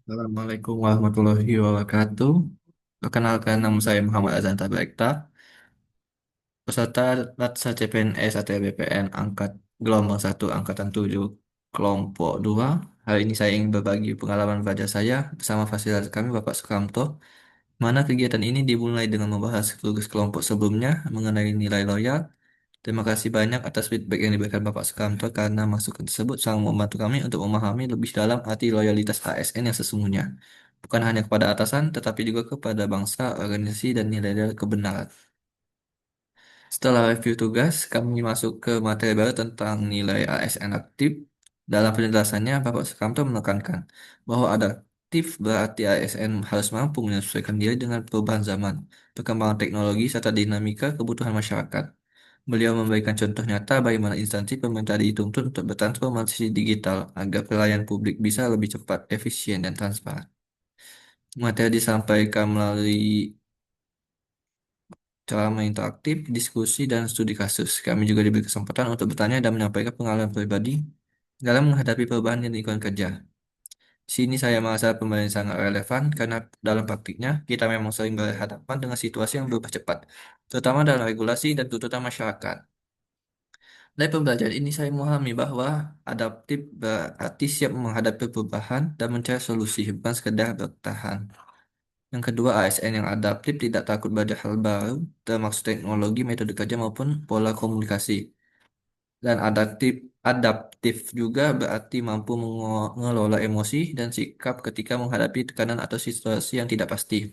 Assalamualaikum warahmatullahi wabarakatuh. Perkenalkan, nama saya Muhammad Azan Tabarekta, peserta Ratsa CPNS atau BPN gelombang 1 Angkatan 7 kelompok 2. Hari ini saya ingin berbagi pengalaman belajar saya bersama fasilitas kami Bapak Sukamto, mana kegiatan ini dimulai dengan membahas tugas kelompok sebelumnya mengenai nilai loyal. Terima kasih banyak atas feedback yang diberikan Bapak Sukamto karena masukan tersebut sangat membantu kami untuk memahami lebih dalam arti loyalitas ASN yang sesungguhnya. Bukan hanya kepada atasan, tetapi juga kepada bangsa, organisasi, dan nilai-nilai kebenaran. Setelah review tugas, kami masuk ke materi baru tentang nilai ASN aktif. Dalam penjelasannya, Bapak Sukamto menekankan bahwa adaptif berarti ASN harus mampu menyesuaikan diri dengan perubahan zaman, perkembangan teknologi, serta dinamika kebutuhan masyarakat. Beliau memberikan contoh nyata bagaimana instansi pemerintah dituntut untuk bertransformasi digital agar pelayanan publik bisa lebih cepat, efisien, dan transparan. Materi disampaikan melalui cara interaktif, diskusi, dan studi kasus. Kami juga diberi kesempatan untuk bertanya dan menyampaikan pengalaman pribadi dalam menghadapi perubahan di lingkungan kerja. Di sini saya merasa pembelajaran sangat relevan karena dalam praktiknya kita memang sering berhadapan dengan situasi yang berubah cepat, terutama dalam regulasi dan tuntutan masyarakat. Dari pembelajaran ini saya memahami bahwa adaptif berarti siap menghadapi perubahan dan mencari solusi, bukan sekedar bertahan. Yang kedua, ASN yang adaptif tidak takut belajar hal baru, termasuk teknologi, metode kerja maupun pola komunikasi. Dan adaptif juga berarti mampu mengelola emosi dan sikap ketika menghadapi tekanan atau situasi yang tidak pasti.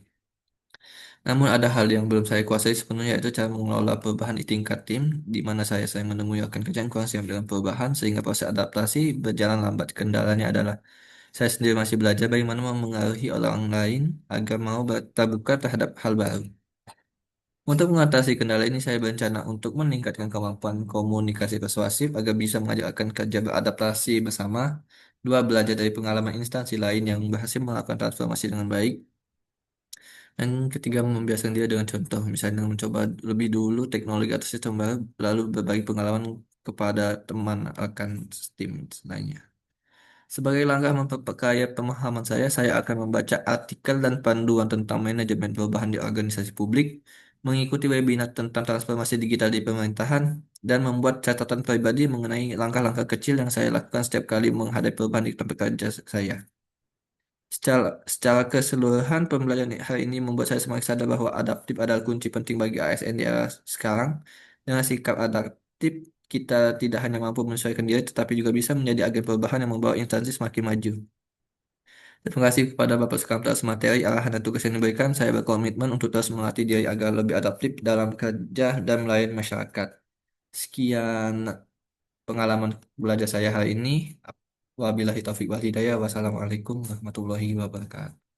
Namun ada hal yang belum saya kuasai sepenuhnya, yaitu cara mengelola perubahan di tingkat tim, di mana saya menemui rekan kerja yang kurang siap dengan perubahan sehingga proses adaptasi berjalan lambat. Kendalanya adalah saya sendiri masih belajar bagaimana memengaruhi orang lain agar mau terbuka terhadap hal baru. Untuk mengatasi kendala ini, saya berencana untuk meningkatkan kemampuan komunikasi persuasif agar bisa mengajarkan kerja beradaptasi bersama. Dua, belajar dari pengalaman instansi lain yang berhasil melakukan transformasi dengan baik. Dan ketiga, membiasakan dia dengan contoh, misalnya dengan mencoba lebih dulu teknologi atau sistem baru, lalu berbagi pengalaman kepada teman rekan tim lainnya. Sebagai langkah memperkaya pemahaman saya akan membaca artikel dan panduan tentang manajemen perubahan di organisasi publik, mengikuti webinar tentang transformasi digital di pemerintahan, dan membuat catatan pribadi mengenai langkah-langkah kecil yang saya lakukan setiap kali menghadapi perubahan di tempat kerja saya. Secara keseluruhan, pembelajaran hari ini membuat saya semakin sadar bahwa adaptif adalah kunci penting bagi ASN di era sekarang. Dengan sikap adaptif, kita tidak hanya mampu menyesuaikan diri, tetapi juga bisa menjadi agen perubahan yang membawa instansi semakin maju. Terima kasih kepada Bapak Sukamta atas materi, arahan, dan tugas yang diberikan. Saya berkomitmen untuk terus melatih diri agar lebih adaptif dalam kerja dan melayani masyarakat. Sekian pengalaman belajar saya hari ini. Wabillahi taufiq wal hidayah. Wassalamualaikum warahmatullahi wabarakatuh.